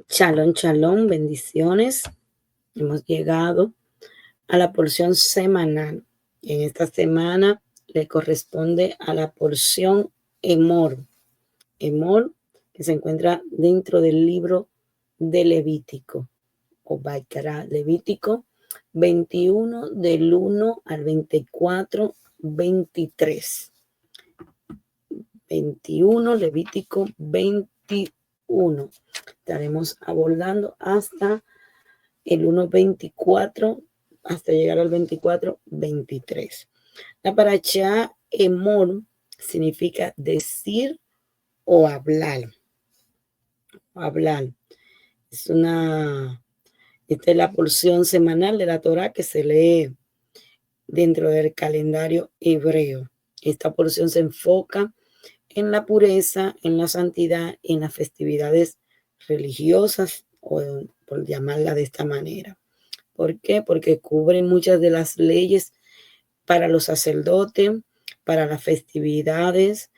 Shalom, shalom, bendiciones. Hemos llegado a la porción semanal. En esta semana le corresponde a la porción Emor. Emor, que se encuentra dentro del libro de Levítico, o Baikara, Levítico 21, del 1 al 24, 23. 21, Levítico 21. Estaremos abordando hasta el 1.24 hasta llegar al 24.23. La parashá Emor significa decir o hablar. Hablar. Esta es la porción semanal de la Torá que se lee dentro del calendario hebreo. Esta porción se enfoca en la pureza, en la santidad, en las festividades religiosas, o por llamarla de esta manera. ¿Por qué? Porque cubren muchas de las leyes para los sacerdotes, para las festividades,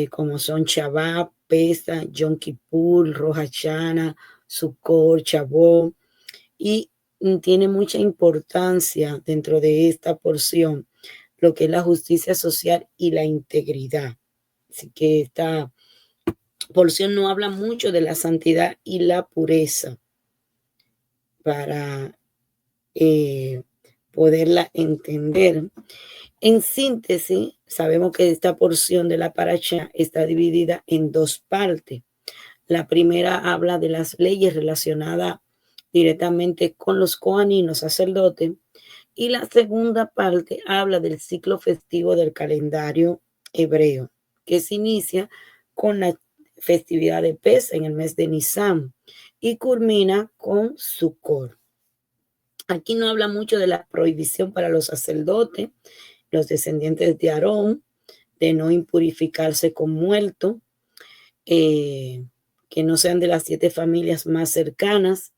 como son Shabbat, Pesach, Yom Kippur, Rosh Hashanah, Sukkot, Shavuot, y tiene mucha importancia dentro de esta porción lo que es la justicia social y la integridad. Así que esta porción no habla mucho de la santidad y la pureza para poderla entender. En síntesis, sabemos que esta porción de la parashá está dividida en dos partes. La primera habla de las leyes relacionadas directamente con los coanim, los sacerdotes, y la segunda parte habla del ciclo festivo del calendario hebreo, que se inicia con la festividad de Pesach en el mes de Nisan y culmina con Sukkot. Aquí no habla mucho de la prohibición para los sacerdotes, los descendientes de Aarón, de no impurificarse con muerto, que no sean de las 7 familias más cercanas.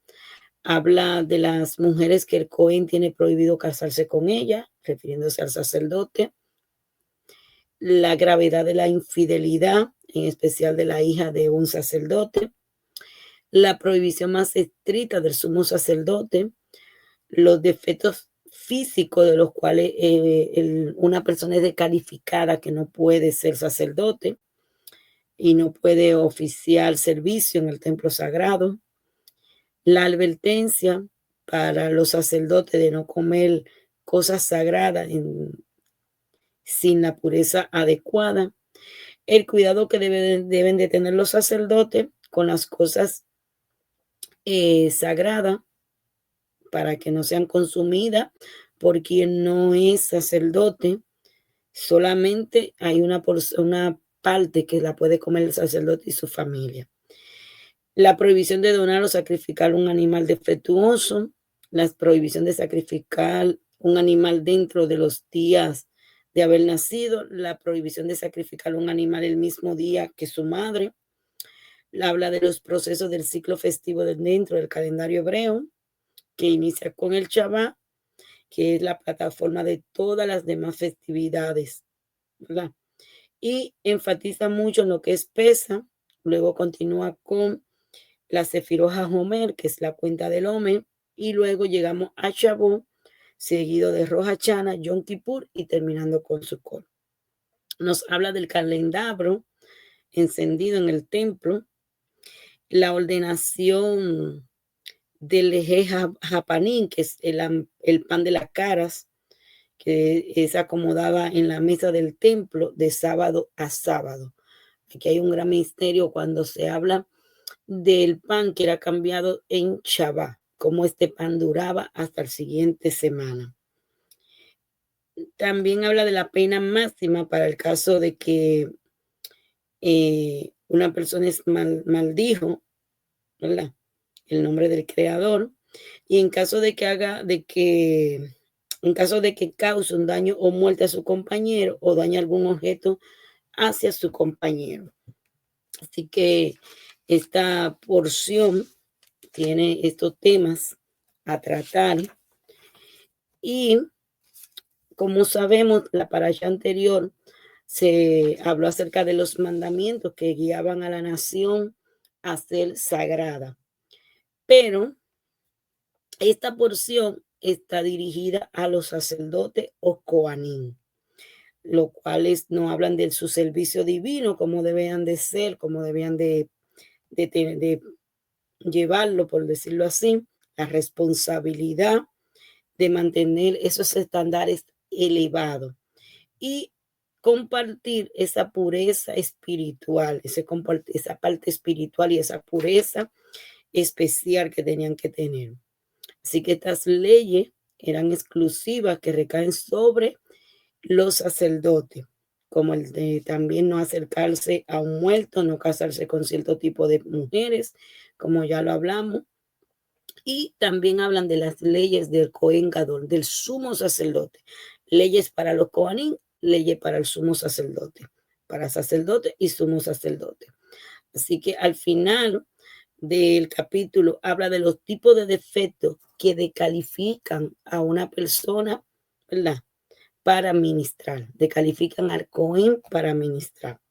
Habla de las mujeres que el Cohen tiene prohibido casarse con ella, refiriéndose al sacerdote. La gravedad de la infidelidad, en especial de la hija de un sacerdote. La prohibición más estricta del sumo sacerdote. Los defectos físicos de los cuales una persona es descalificada, que no puede ser sacerdote y no puede oficiar servicio en el templo sagrado. La advertencia para los sacerdotes de no comer cosas sagradas sin la pureza adecuada. El cuidado que deben de tener los sacerdotes con las cosas sagradas, para que no sean consumidas por quien no es sacerdote. Solamente hay una parte que la puede comer el sacerdote y su familia. La prohibición de donar o sacrificar un animal defectuoso, la prohibición de sacrificar un animal dentro de los días de haber nacido, la prohibición de sacrificar un animal el mismo día que su madre. Habla de los procesos del ciclo festivo dentro del calendario hebreo, que inicia con el Shabbat, que es la plataforma de todas las demás festividades, ¿verdad? Y enfatiza mucho en lo que es Pesa, luego continúa con la Sefirot HaOmer, que es la cuenta del Omer, y luego llegamos a Shavuot, seguido de Rosh Hashanah, Yom Kippur y terminando con Sukkot. Nos habla del candelabro encendido en el templo, la ordenación del Eje Japanín, que es el pan de las caras, que es acomodada en la mesa del templo de sábado a sábado. Aquí hay un gran misterio cuando se habla del pan que era cambiado en Shabbat, cómo este pan duraba hasta la siguiente semana. También habla de la pena máxima para el caso de que una persona maldijo, ¿verdad?, el nombre del creador, y en caso de que cause un daño o muerte a su compañero o dañe algún objeto hacia su compañero. Así que esta porción tiene estos temas a tratar, y como sabemos, la parashá anterior se habló acerca de los mandamientos que guiaban a la nación a ser sagrada. pero esta porción está dirigida a los sacerdotes o coanín, los cuales no hablan de su servicio divino, cómo debían de ser, cómo debían de llevarlo, por decirlo así, la responsabilidad de mantener esos estándares elevados y compartir esa pureza espiritual, esa parte espiritual y esa pureza especial que tenían que tener. Así que estas leyes eran exclusivas que recaen sobre los sacerdotes, como el de también no acercarse a un muerto, no casarse con cierto tipo de mujeres, como ya lo hablamos. Y también hablan de las leyes del Cohen Gadol, del sumo sacerdote. Leyes para los Cohanim, leyes para el sumo sacerdote, para sacerdote y sumo sacerdote. Así que al final del capítulo habla de los tipos de defectos que descalifican a una persona, ¿verdad? Para ministrar, descalifican al Cohen para ministrar.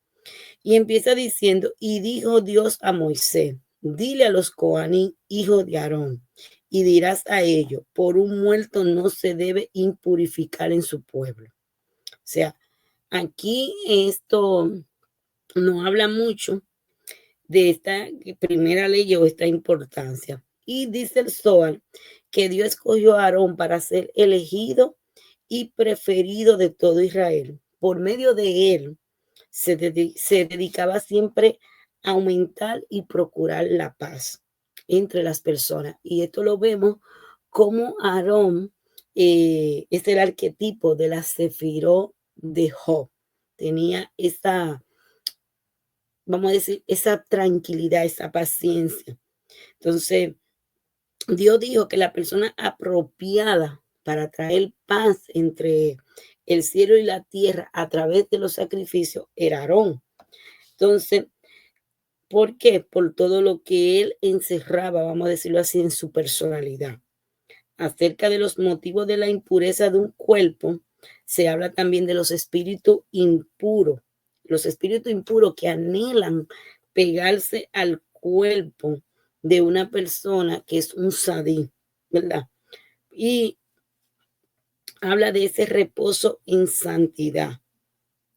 Y empieza diciendo, y dijo Dios a Moisés, dile a los Coaní, hijo de Aarón, y dirás a ellos, por un muerto no se debe impurificar en su pueblo. O sea, aquí esto no habla mucho de esta primera ley o esta importancia. Y dice el Zohar que Dios escogió a Aarón para ser elegido y preferido de todo Israel. Por medio de él se dedicaba siempre a aumentar y procurar la paz entre las personas. Y esto lo vemos como Aarón es el arquetipo de la Sefirot de Job. Tenía esa, vamos a decir, esa tranquilidad, esa paciencia. Entonces, Dios dijo que la persona apropiada para traer paz entre el cielo y la tierra a través de los sacrificios era Aarón. Entonces, ¿por qué? Por todo lo que él encerraba, vamos a decirlo así, en su personalidad. Acerca de los motivos de la impureza de un cuerpo, se habla también de los espíritus impuros que anhelan pegarse al cuerpo de una persona que es un sadí, ¿verdad? Y habla de ese reposo en santidad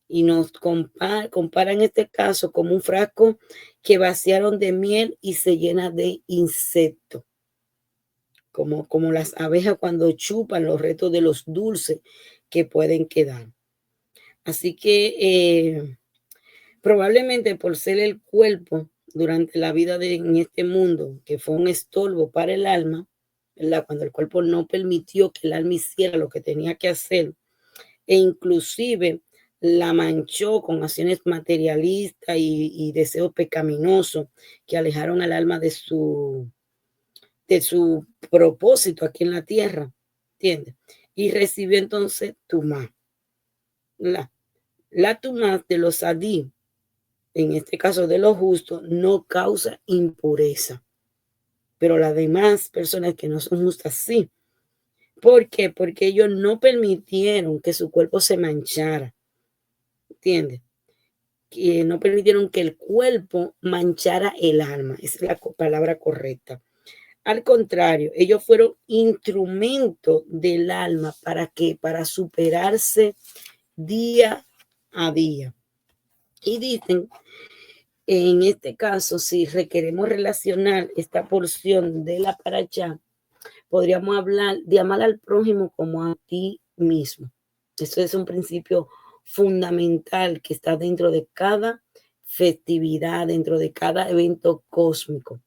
y nos compara en este caso como un frasco que vaciaron de miel y se llena de insectos, como las abejas cuando chupan los restos de los dulces que pueden quedar. Así que probablemente por ser el cuerpo durante la vida en este mundo, que fue un estorbo para el alma, ¿verdad? Cuando el cuerpo no permitió que el alma hiciera lo que tenía que hacer, e inclusive la manchó con acciones materialistas y deseos pecaminosos que alejaron al alma de su propósito aquí en la tierra, ¿entiendes? Y recibió entonces Tumá. La, la Tumá de los Adí, en este caso de los justos, no causa impureza, pero las demás personas que no son justas sí. ¿Por qué? Porque ellos no permitieron que su cuerpo se manchara, ¿entiendes? Que no permitieron que el cuerpo manchara el alma. Esa es la palabra correcta. Al contrario, ellos fueron instrumentos del alma para que para superarse día a día. Y dicen, en este caso, si requeremos relacionar esta porción de la paracha, podríamos hablar de amar al prójimo como a ti mismo. Eso es un principio fundamental que está dentro de cada festividad, dentro de cada evento cósmico.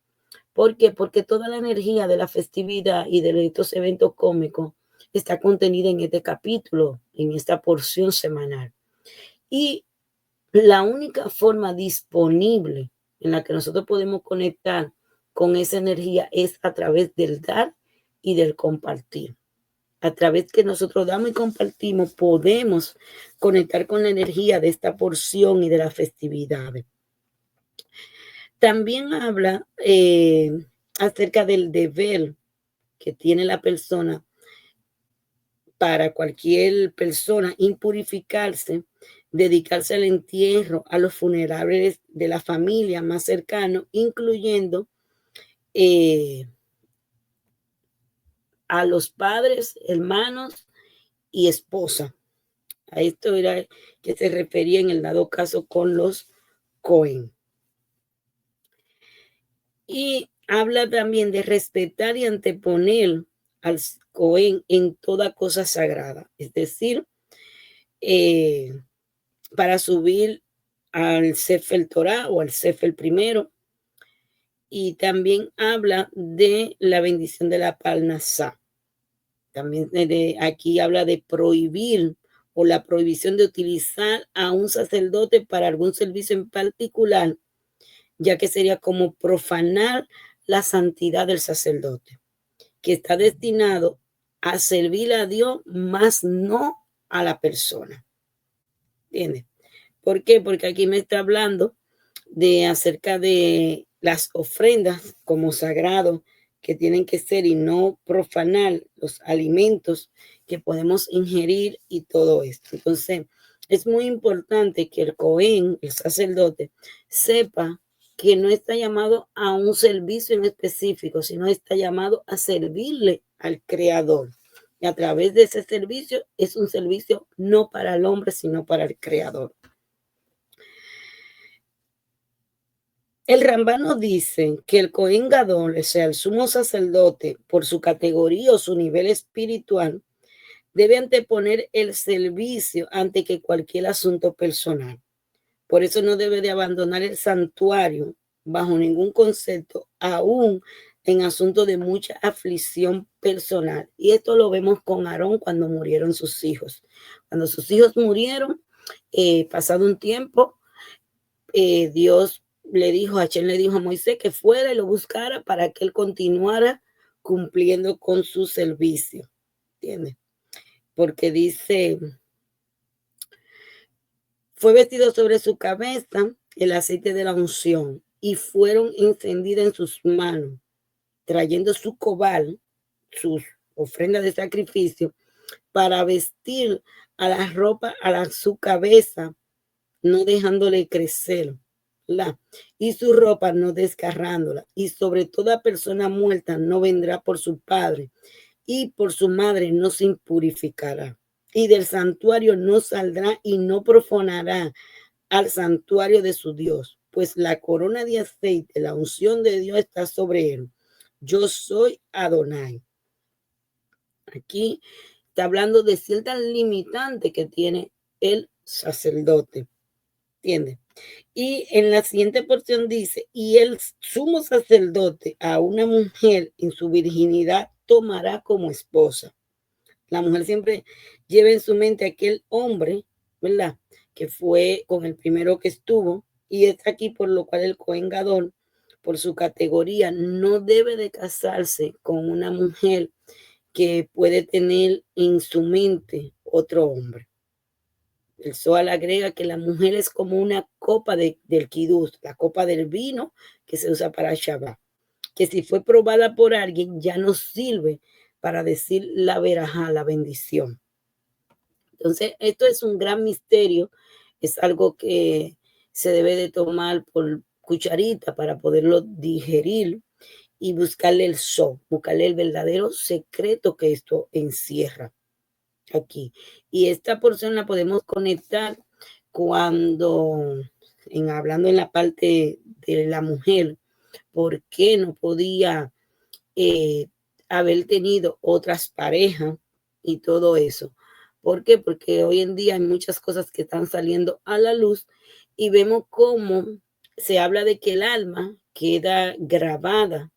¿Por qué? Porque toda la energía de la festividad y de estos eventos cósmicos está contenida en este capítulo, en esta porción semanal. Y la única forma disponible en la que nosotros podemos conectar con esa energía es a través del dar y del compartir. A través que nosotros damos y compartimos, podemos conectar con la energía de esta porción y de las festividades. También habla acerca del deber que tiene la persona para cualquier persona impurificarse, dedicarse al entierro, a los funerales de la familia más cercano, incluyendo a los padres, hermanos y esposa. A esto era que se refería en el dado caso con los Cohen. Y habla también de respetar y anteponer al Cohen en toda cosa sagrada, es decir, eh, para subir al Sefer Torah o al Sefer primero. Y también habla de la bendición de la Parnasá. También aquí habla de prohibir o la prohibición de utilizar a un sacerdote para algún servicio en particular, ya que sería como profanar la santidad del sacerdote, que está destinado a servir a Dios, más no a la persona. ¿Entiendes? ¿Por qué? Porque aquí me está hablando de acerca de las ofrendas como sagrado que tienen que ser y no profanar los alimentos que podemos ingerir y todo esto. Entonces, es muy importante que el Cohen, el sacerdote, sepa que no está llamado a un servicio en específico, sino está llamado a servirle al Creador. Y a través de ese servicio es un servicio no para el hombre, sino para el Creador. El Rambam nos dice que el Cohen Gadol, o sea, el sumo sacerdote, por su categoría o su nivel espiritual, debe anteponer el servicio ante que cualquier asunto personal. Por eso no debe de abandonar el santuario bajo ningún concepto, aún en asuntos de mucha aflicción personal. Y esto lo vemos con Aarón cuando murieron sus hijos. Cuando sus hijos murieron, pasado un tiempo, Dios le dijo, Hashem le dijo a Moisés que fuera y lo buscara para que él continuara cumpliendo con su servicio. ¿Entiendes? Porque dice, fue vestido sobre su cabeza el aceite de la unción y fueron encendidas en sus manos, trayendo su cobal, sus ofrendas de sacrificio, para vestir a la ropa su cabeza, no dejándole crecer. Y su ropa no desgarrándola, y sobre toda persona muerta no vendrá por su padre, y por su madre no se impurificará, y del santuario no saldrá y no profanará al santuario de su Dios, pues la corona de aceite, la unción de Dios está sobre él. Yo soy Adonai. Aquí está hablando de ciertas limitantes que tiene el sacerdote. ¿Entiendes? Y en la siguiente porción dice, y el sumo sacerdote a una mujer en su virginidad tomará como esposa. La mujer siempre lleva en su mente aquel hombre, ¿verdad? Que fue con el primero que estuvo, y es aquí por lo cual el Cohen Gadol, por su categoría, no debe de casarse con una mujer que puede tener en su mente otro hombre. El Zohar agrega que la mujer es como una copa del kiddush, la copa del vino que se usa para Shabbat, que si fue probada por alguien ya no sirve para decir la verajá, la bendición. Entonces, esto es un gran misterio, es algo que se debe de tomar por cucharita para poderlo digerir y buscarle el buscarle el verdadero secreto que esto encierra aquí. Y esta porción la podemos conectar cuando, hablando en la parte de la mujer, ¿por qué no podía haber tenido otras parejas y todo eso? ¿Por qué? Porque hoy en día hay muchas cosas que están saliendo a la luz y vemos cómo se habla de que el alma queda grabada,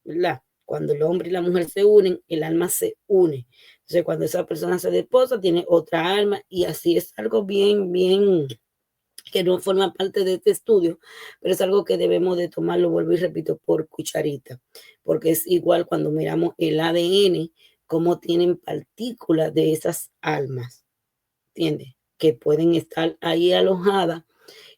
¿verdad? Cuando el hombre y la mujer se unen, el alma se une. Entonces, cuando esa persona se desposa, tiene otra alma y así es algo bien, bien, que no forma parte de este estudio, pero es algo que debemos de tomarlo, vuelvo y repito, por cucharita, porque es igual cuando miramos el ADN, cómo tienen partículas de esas almas, ¿entiendes? Que pueden estar ahí alojadas.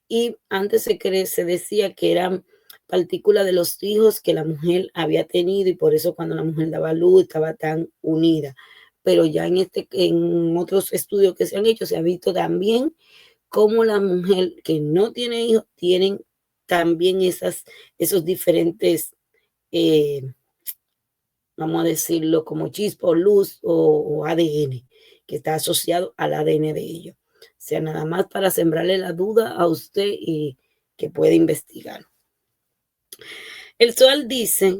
Y antes se decía que eran partículas de los hijos que la mujer había tenido y por eso cuando la mujer daba luz estaba tan unida. Pero ya en otros estudios que se han hecho se ha visto también cómo la mujer que no tiene hijos tienen también esos diferentes, vamos a decirlo, como chispa o luz o ADN, que está asociado al ADN de ellos. O sea, nada más para sembrarle la duda a usted y que puede investigar. El Zohar dice,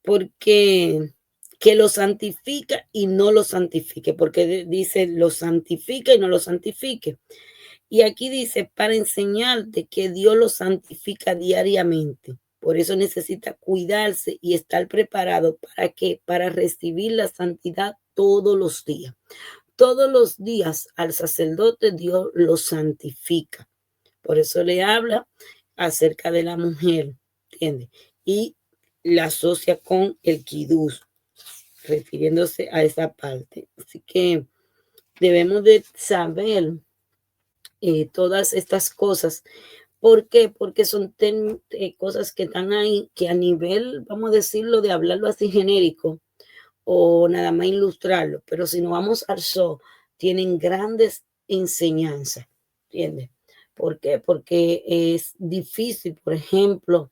porque que lo santifica y no lo santifique, porque dice lo santifica y no lo santifique. Y aquí dice, para enseñarte que Dios lo santifica diariamente. Por eso necesita cuidarse y estar preparado para que para recibir la santidad todos los días. Todos los días al sacerdote Dios lo santifica. Por eso le habla acerca de la mujer, ¿entiende? Y la asocia con el kiddush, refiriéndose a esa parte. Así que debemos de saber todas estas cosas. ¿Por qué? Porque son cosas que están ahí, que a nivel, vamos a decirlo, de hablarlo así genérico o nada más ilustrarlo, pero si no vamos al show, tienen grandes enseñanzas, ¿entiendes? ¿Por qué? Porque es difícil, por ejemplo,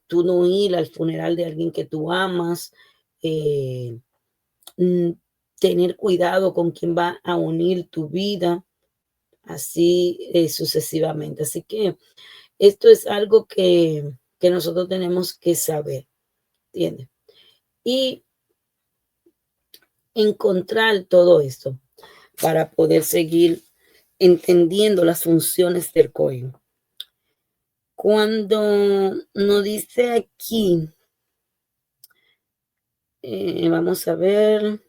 tú no ir al funeral de alguien que tú amas, eh, mm, tener cuidado con quién va a unir tu vida, así sucesivamente. Así que esto es algo que nosotros tenemos que saber, ¿entiendes? Y encontrar todo esto para poder seguir entendiendo las funciones del Cohen. Cuando nos dice aquí, vamos a ver,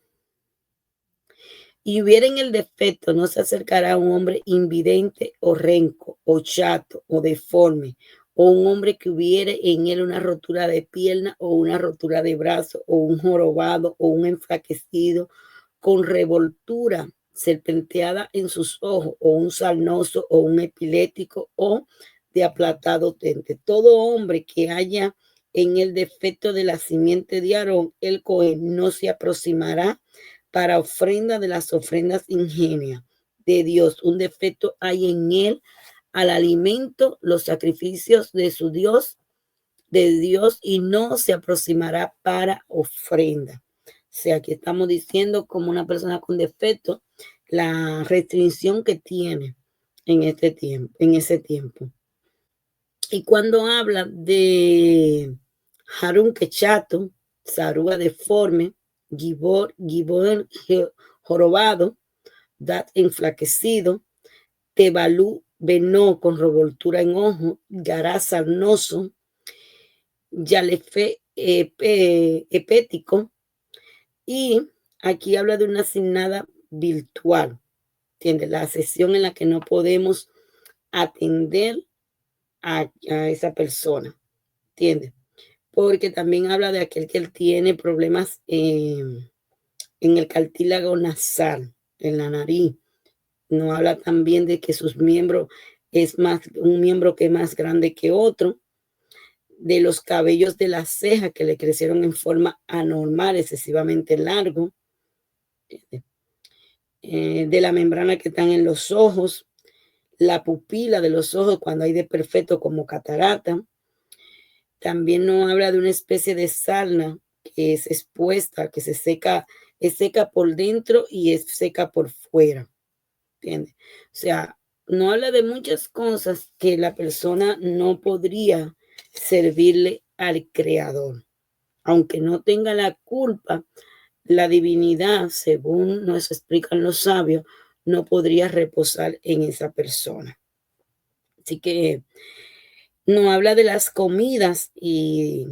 y hubiera en el defecto, no se acercará a un hombre invidente o renco, o chato, o deforme, o un hombre que hubiere en él una rotura de pierna, o una rotura de brazo, o un jorobado, o un enflaquecido, con revoltura serpenteada en sus ojos, o un sarnoso, o un epilético, o de aplatado tente. Todo hombre que haya en el defecto de la simiente de Aarón, el Cohen no se aproximará para ofrenda de las ofrendas ingenias de Dios. Un defecto hay en él al alimento, los sacrificios de su Dios, de Dios, y no se aproximará para ofrenda. O sea, que estamos diciendo como una persona con defecto, la restricción que tiene en este tiempo, en ese tiempo. Y cuando habla de Harun Quechato, Sarúa deforme, Gibor jorobado, Dat enflaquecido, Tebalú venó con revoltura en ojo, Gará sarnoso, Yalefe epético, y aquí habla de una asignada virtual, ¿entiendes? La sesión en la que no podemos atender a esa persona, ¿entiendes? Porque también habla de aquel que él tiene problemas en el cartílago nasal, en la nariz. No habla también de que sus miembros es más, un miembro que es más grande que otro, de los cabellos de la ceja que le crecieron en forma anormal, excesivamente largo, de la membrana que están en los ojos, la pupila de los ojos cuando hay desperfecto como catarata. También nos habla de una especie de sarna que es expuesta, que se seca, es seca por dentro y es seca por fuera, ¿entiendes? O sea, no habla de muchas cosas que la persona no podría servirle al Creador. Aunque no tenga la culpa, la divinidad, según nos explican los sabios, no podría reposar en esa persona. Así que no habla de las comidas y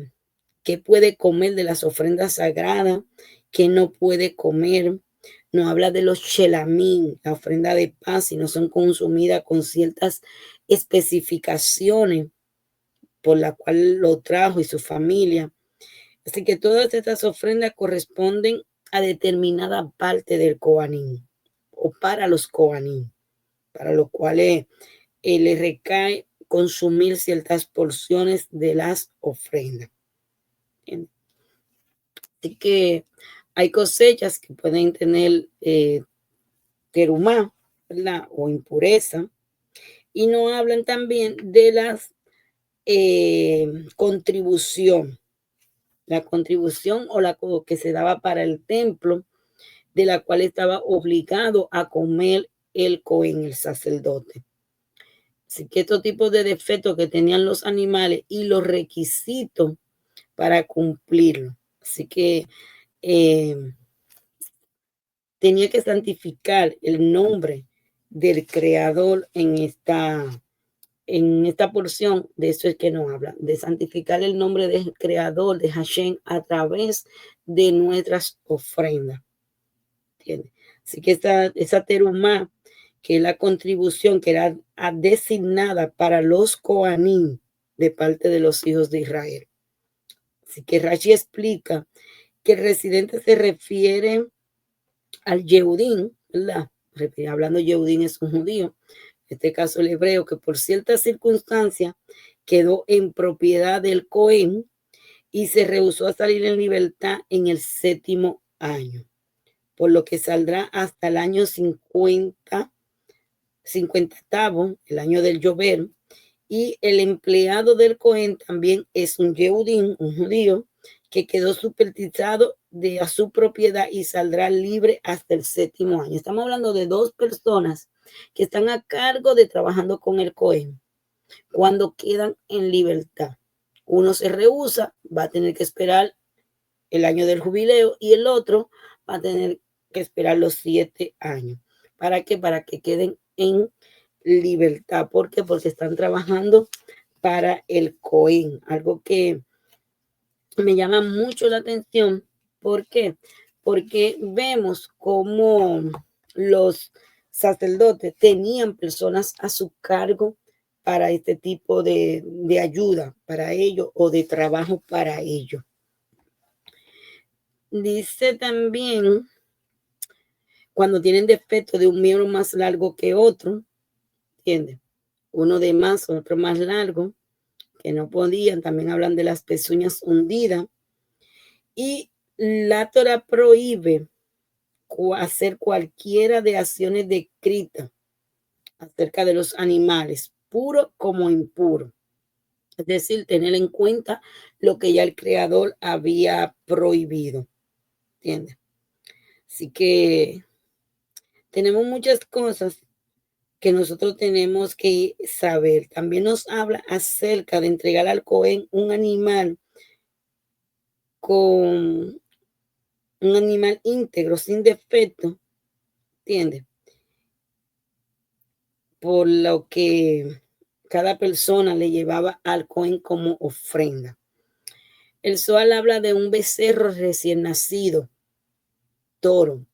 qué puede comer, de las ofrendas sagradas, qué no puede comer. No habla de los shelamín, la ofrenda de paz, si no son consumidas con ciertas especificaciones por la cual lo trajo y su familia. Así que todas estas ofrendas corresponden a determinada parte del Coanín o para los Coanín, para los cuales le recae consumir ciertas porciones de las ofrendas. Así que hay cosechas que pueden tener terumá, ¿verdad? O impureza. Y no hablan también de las contribución, la contribución o que se daba para el templo, de la cual estaba obligado a comer el Cohen, el sacerdote. Así que estos tipos de defectos que tenían los animales y los requisitos para cumplirlo. Así que eh, tenía que santificar el nombre del creador en esta porción. De eso es que nos habla, de santificar el nombre del creador, de Hashem, a través de nuestras ofrendas. ¿Entiendes? Así que esa terumá, que es la contribución que era designada para los Kohanim de parte de los hijos de Israel. Así que Rashi explica que el residente se refiere al Yehudín, ¿verdad? Hablando Yehudín es un judío, en este caso el hebreo, que por ciertas circunstancias quedó en propiedad del Cohen y se rehusó a salir en libertad en el 7º año, por lo que saldrá hasta el año 50, el año del llover, y el empleado del Cohen también es un Yehudín, un judío, que quedó supertizado a su propiedad y saldrá libre hasta el 7º año. Estamos hablando de dos personas que están a cargo de trabajando con el Cohen cuando quedan en libertad. Uno se rehúsa, va a tener que esperar el año del jubileo y el otro va a tener que esperar los 7 años. ¿Para qué? Para que queden en libertad. ¿Por qué? Porque están trabajando para el Cohen, algo que me llama mucho la atención. ¿Por qué? Porque vemos cómo los sacerdotes tenían personas a su cargo para este tipo de ayuda para ellos o de trabajo para ellos. Dice también, cuando tienen defecto de un miembro más largo que otro, ¿entiendes? Uno de más, otro más largo, que no podían, también hablan de las pezuñas hundidas. Y la Torah prohíbe hacer cualquiera de acciones descritas acerca de los animales, puro como impuro. Es decir, tener en cuenta lo que ya el creador había prohibido. ¿Entiendes? Así que tenemos muchas cosas que nosotros tenemos que saber. También nos habla acerca de entregar al Cohen un animal con un animal íntegro, sin defecto, ¿entiendes? Por lo que cada persona le llevaba al Cohen como ofrenda. El Zohar habla de un becerro recién nacido, toro.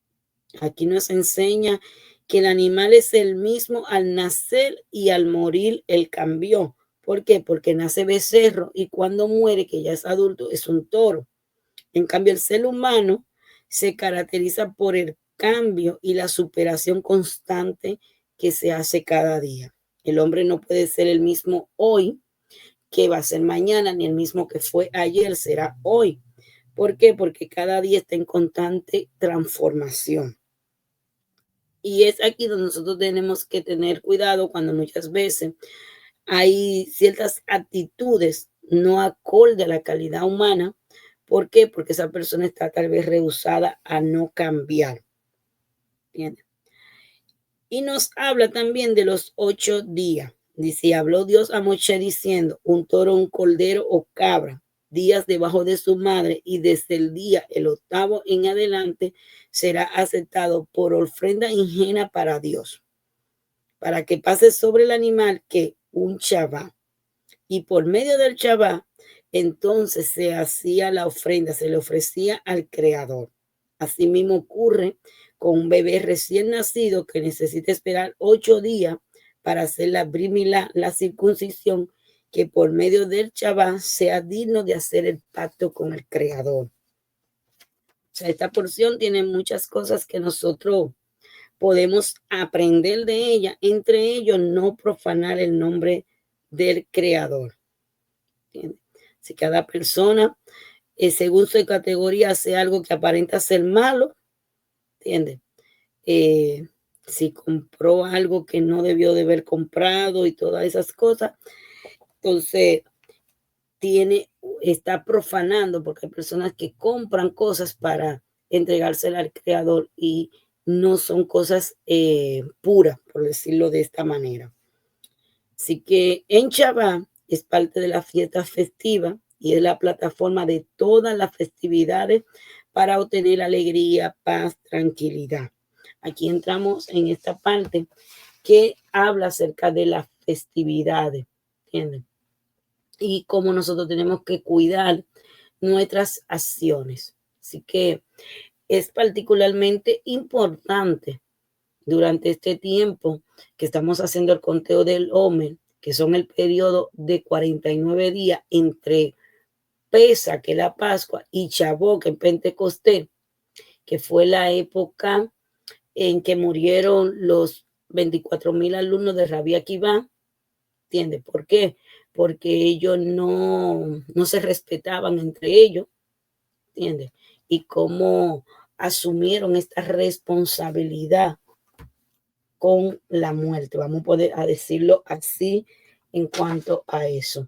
Aquí nos enseña que el animal es el mismo al nacer y al morir él cambió. ¿Por qué? Porque nace becerro y cuando muere, que ya es adulto, es un toro. En cambio, el ser humano se caracteriza por el cambio y la superación constante que se hace cada día. El hombre no puede ser el mismo hoy que va a ser mañana, ni el mismo que fue ayer será hoy. ¿Por qué? Porque cada día está en constante transformación. Y es aquí donde nosotros tenemos que tener cuidado cuando muchas veces hay ciertas actitudes no acorde a la calidad humana. ¿Por qué? Porque esa persona está tal vez rehusada a no cambiar. ¿Entiendes? Y nos habla también de los 8 días. Dice, habló Dios a Moshe diciendo, un toro, un cordero o cabra, días debajo de su madre, y desde el día el 8º en adelante será aceptado por ofrenda ingenua para Dios, para que pase sobre el animal que un Shabbat. Y por medio del Shabbat, entonces se hacía la ofrenda, se le ofrecía al Creador. Asimismo ocurre con un bebé recién nacido que necesita esperar 8 días para hacer la brit milá, la circuncisión, que por medio del Shabbat sea digno de hacer el pacto con el Creador. O sea, esta porción tiene muchas cosas que nosotros podemos aprender de ella, entre ellos no profanar el nombre del Creador. ¿Entiendes? Si cada persona, según su categoría, hace algo que aparenta ser malo, ¿entiendes? Si compró algo que no debió de haber comprado y todas esas cosas, entonces está profanando, porque hay personas que compran cosas para entregársela al creador y no son cosas puras, por decirlo de esta manera. Así que en Shabbat es parte de la fiesta festiva y es la plataforma de todas las festividades para obtener alegría, paz, tranquilidad. Aquí entramos en esta parte que habla acerca de las festividades, ¿entienden? Y cómo nosotros tenemos que cuidar nuestras acciones. Así que es particularmente importante durante este tiempo que estamos haciendo el conteo del Omer, que son el periodo de 49 días entre Pesa, que es la Pascua, y Chabó, que es Pentecostés, que fue la época en que murieron los 24,000 alumnos de Rabí Akiva. ¿Entiendes? ¿Por qué? Porque ellos no se respetaban entre ellos, ¿entiendes? Y cómo asumieron esta responsabilidad con la muerte, vamos a poder a decirlo así en cuanto a eso.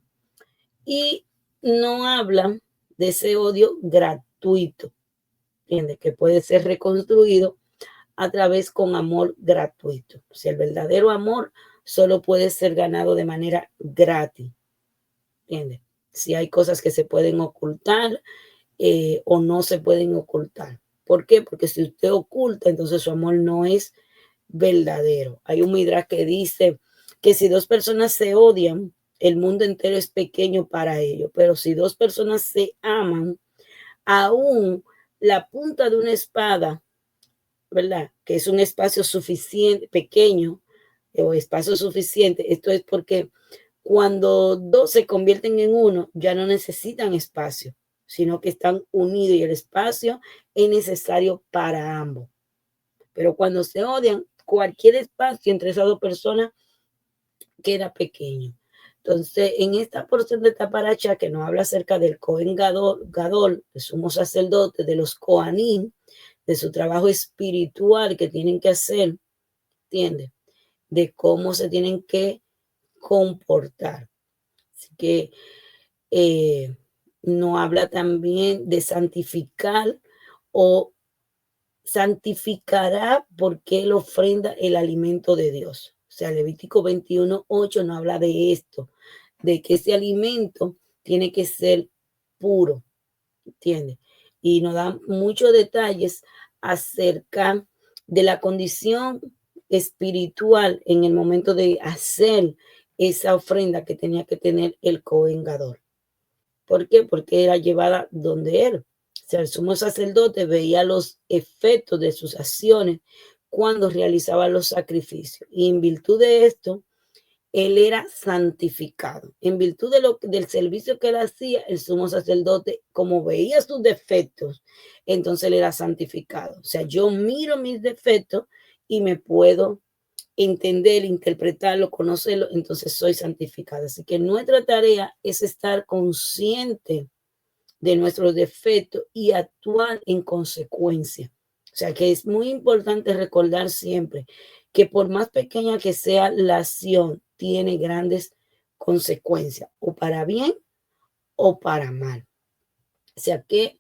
Y no hablan de ese odio gratuito, ¿entiendes? Que puede ser reconstruido a través con amor gratuito. O sea, el verdadero amor solo puede ser ganado de manera gratis, ¿entiendes? Si hay cosas que se pueden ocultar o no se pueden ocultar. ¿Por qué? Porque si usted oculta, entonces su amor no es verdadero. Hay un midrash que dice que si dos personas se odian, el mundo entero es pequeño para ellos, pero si dos personas se aman, aún la punta de una espada, ¿verdad? Que es un espacio suficiente, pequeño, o espacio suficiente, esto es porque cuando dos se convierten en uno, ya no necesitan espacio, sino que están unidos y el espacio es necesario para ambos. Pero cuando se odian, cualquier espacio entre esas dos personas queda pequeño. Entonces, en esta porción de esta paracha que nos habla acerca del Cohen Gadol, el sumo sacerdote, de los Kohanim, de su trabajo espiritual que tienen que hacer, ¿entiendes? De cómo se tienen que comportar. Así que no habla también de santificar o santificará porque él ofrenda el alimento de Dios. O sea, Levítico 21:8 no habla de esto, de que ese alimento tiene que ser puro, ¿entiendes? Y nos da muchos detalles acerca de la condición espiritual en el momento de hacer esa ofrenda que tenía que tener el Cohen Gadol. ¿Por qué? Porque era llevada donde él. O sea, el sumo sacerdote veía los efectos de sus acciones cuando realizaba los sacrificios. Y en virtud de esto, él era santificado. En virtud del servicio que él hacía, el sumo sacerdote, como veía sus defectos, entonces él era santificado. O sea, yo miro mis defectos y me puedo entender, interpretarlo, conocerlo, entonces soy santificado. Así que nuestra tarea es estar consciente de nuestros defectos y actuar en consecuencia. O sea que es muy importante recordar siempre que por más pequeña que sea la acción, tiene grandes consecuencias, o para bien o para mal. O sea que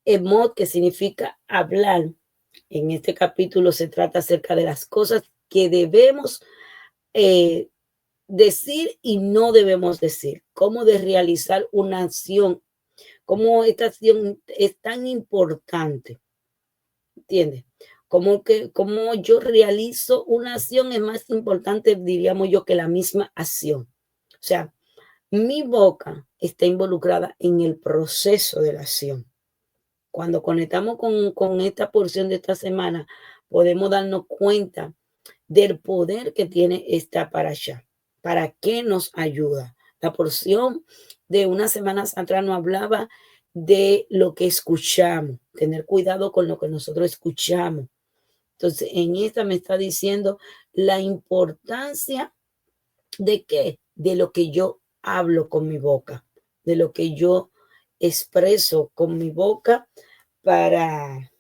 emot, que significa hablar, en este capítulo se trata acerca de las cosas que debemos eh, decir y no debemos decir, cómo de realizar una acción, cómo esta acción es tan importante, ¿entiendes? Como yo realizo una acción es más importante, diríamos yo, que la misma acción. O sea, mi boca está involucrada en el proceso de la acción. Cuando conectamos con esta porción de esta semana, podemos darnos cuenta del poder que tiene esta parasha. ¿Para qué nos ayuda? La porción de unas semanas atrás nos hablaba de lo que escuchamos, tener cuidado con lo que nosotros escuchamos. Entonces, en esta me está diciendo la importancia de qué, de lo que yo hablo con mi boca, de lo que yo expreso con mi boca para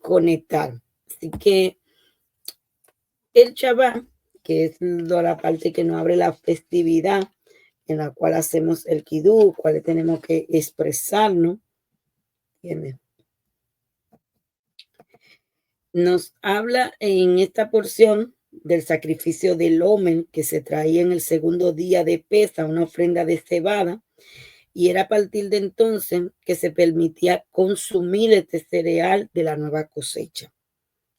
conectar. Así que el Shabbat, que es la parte que nos abre la festividad, en la cual hacemos el kidú, cuál tenemos que expresarnos. ¿Entiendes? Nos habla en esta porción del sacrificio del omen que se traía en el segundo día de Pesa, una ofrenda de cebada, y era a partir de entonces que se permitía consumir este cereal de la nueva cosecha.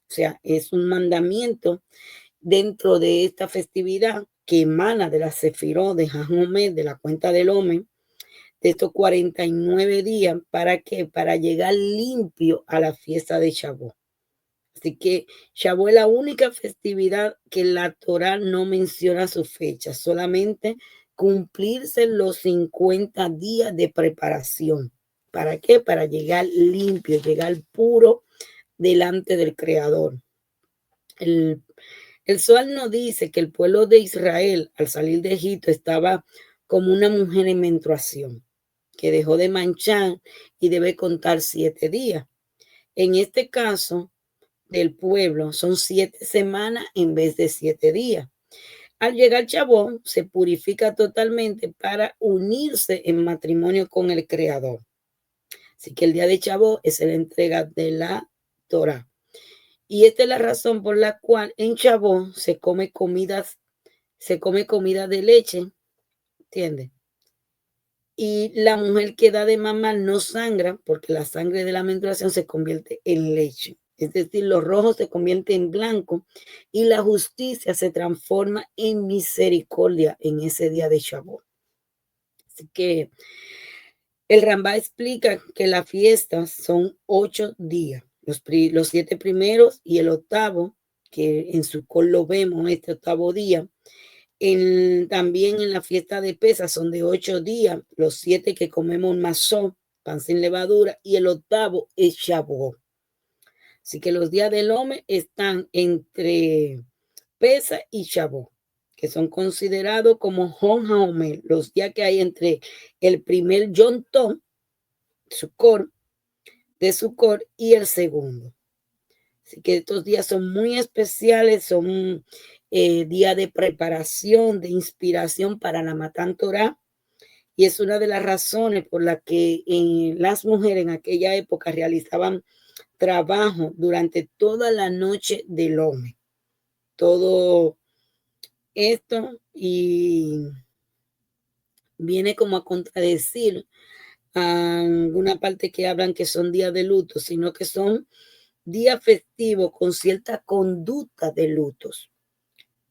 O sea, es un mandamiento dentro de esta festividad que emana de la Sefirot de Jajomé, de la cuenta del Omen, de estos 49 días, ¿para qué? Para llegar limpio a la fiesta de Shavuot. Así que Shavuot es la única festividad que la Torá no menciona su fecha, solamente cumplirse los 50 días de preparación. ¿Para qué? Para llegar limpio, llegar puro delante del Creador. El Zohar nos dice que el pueblo de Israel al salir de Egipto estaba como una mujer en menstruación, que dejó de manchar y debe contar 7 días. En este caso del pueblo son 7 semanas en vez de 7 días. Al llegar Chabón se purifica totalmente para unirse en matrimonio con el Creador. Así que el día de Chabón es la entrega de la Torah. Y esta es la razón por la cual en Chabón se come comida de leche, ¿entiendes? Y la mujer que da de mamar no sangra porque la sangre de la menstruación se convierte en leche. Es decir, lo rojo se convierte en blanco y la justicia se transforma en misericordia en ese día de Shavuot. Así que el Rambá explica que las fiestas son 8 días, los 7 primeros y el octavo, que en Sukkot lo vemos, este octavo día. También en la fiesta de Pesas son de 8 días, los 7 que comemos mazón, pan sin levadura, y el octavo es Shavuot. Así que los días del Omer están entre Pesas y Shavuot, que son considerados como Hon HaOmer, los días que hay entre el primer Yom Tov, Sukkot, de Sukkot, y el segundo. Así que estos días son muy especiales, son días de preparación, de inspiración para la Matan Torah. Y es una de las razones por las que las mujeres en aquella época realizaban trabajo durante toda la noche del hombre. Todo esto y viene como a contradecir a alguna parte que hablan que son días de luto, sino que son días festivos con cierta conducta de lutos.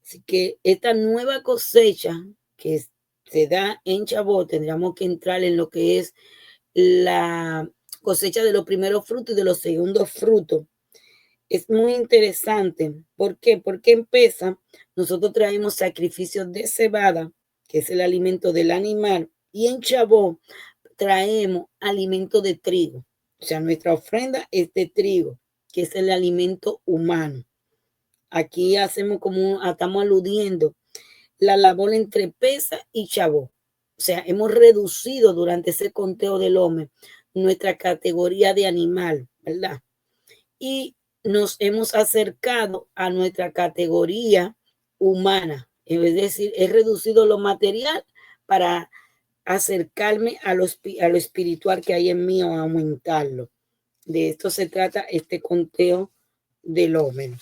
Así que esta nueva cosecha que se da en Shavuot, tendríamos que entrar en lo que es la cosecha de los primeros frutos y de los segundos frutos. Es muy interesante. ¿Por qué? Porque en Pesa nosotros traemos sacrificios de cebada, que es el alimento del animal, y en Shavuot traemos alimento de trigo. O sea, nuestra ofrenda es de trigo, que es el alimento humano. Aquí hacemos estamos aludiendo la labor entre Pesa y Shavuot. O sea, hemos reducido durante ese conteo del hombre nuestra categoría de animal, ¿verdad? Y nos hemos acercado a nuestra categoría humana. Es decir, he reducido lo material para acercarme a lo espiritual que hay en mí o aumentarlo. De esto se trata este conteo del hombre.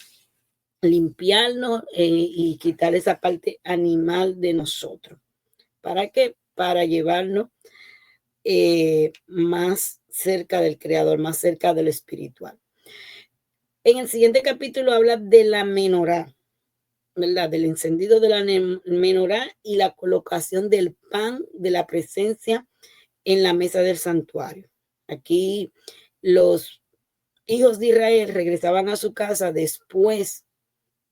Limpiarnos y quitar esa parte animal de nosotros. ¿Para qué? Para llevarnos más cerca del Creador, más cerca del espiritual. En el siguiente capítulo habla de la menorá, ¿verdad? Del encendido de la menorá y la colocación del pan de la presencia en la mesa del santuario. Aquí los hijos de Israel regresaban a su casa después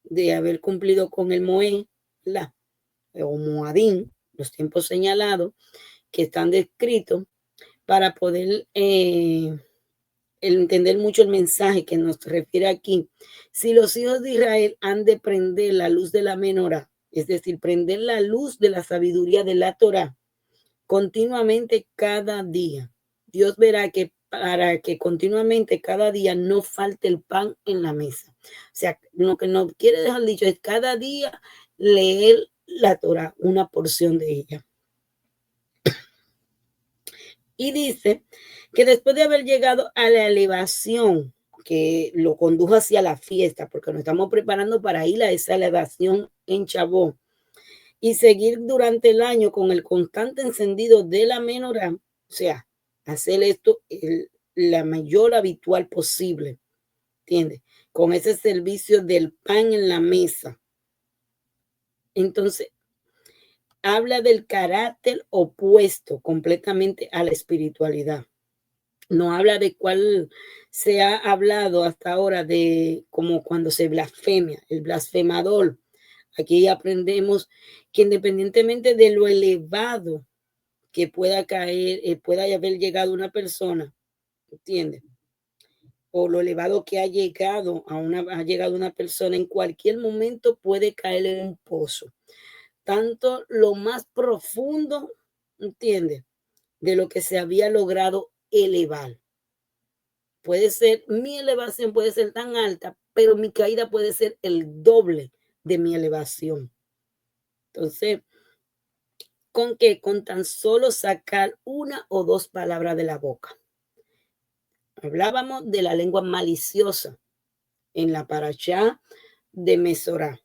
de haber cumplido con el Moed, ¿verdad? O Moadín, los tiempos señalados que están descritos para poder entender mucho el mensaje que nos refiere aquí. Si los hijos de Israel han de prender la luz de la menorá, es decir, prender la luz de la sabiduría de la Torá continuamente cada día, Dios verá que para que continuamente cada día no falte el pan en la mesa. O sea, lo que nos quiere dejar dicho es cada día leer la Torá, una porción de ella. Y dice que después de haber llegado a la elevación que lo condujo hacia la fiesta, porque nos estamos preparando para ir a esa elevación en Chabó, y seguir durante el año con el constante encendido de la menorá, o sea, hacer esto la mayor habitual posible, ¿entiendes? Con ese servicio del pan en la mesa. Entonces, habla del carácter opuesto completamente a la espiritualidad. No habla de cuál se ha hablado hasta ahora de como cuando se blasfemia, el blasfemador. Aquí aprendemos que independientemente de lo elevado que pueda caer, pueda haber llegado una persona, ¿entiendes? O lo elevado que ha llegado una persona, en cualquier momento puede caer en un pozo. Tanto lo más profundo, ¿entiendes? De lo que se había logrado elevar. Puede ser, mi elevación puede ser tan alta, pero mi caída puede ser el doble de mi elevación. Entonces, ¿con qué? Con tan solo sacar una o dos palabras de la boca. Hablábamos de la lengua maliciosa en la parashá de Mesorá.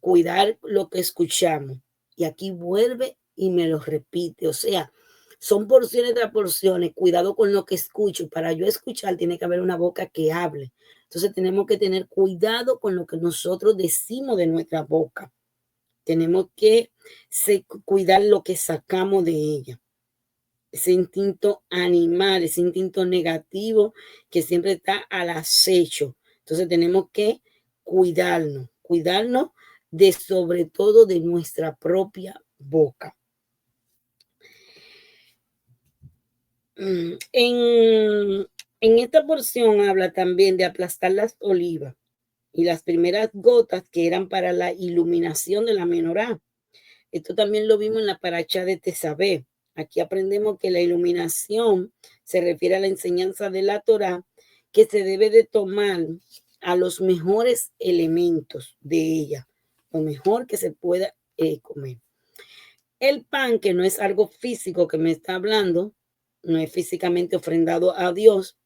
Cuidar lo que escuchamos. Y aquí vuelve y me lo repite. O sea, son porciones tras porciones. Cuidado con lo que escucho. Para yo escuchar tiene que haber una boca que hable. Entonces tenemos que tener cuidado con lo que nosotros decimos de nuestra boca. Tenemos que cuidar lo que sacamos de ella. Ese instinto animal, ese instinto negativo que siempre está al acecho. Entonces tenemos que cuidarnos de sobre todo de nuestra propia boca. En esta porción habla también de aplastar las olivas y las primeras gotas que eran para la iluminación de la menorá. Esto también lo vimos en la paracha de Tesabé. Aquí aprendemos que la iluminación se refiere a la enseñanza de la Torá, que se debe de tomar a los mejores elementos de ella, lo mejor que se pueda comer. El pan, que no es algo físico que me está hablando, no es físicamente ofrendado a Dios,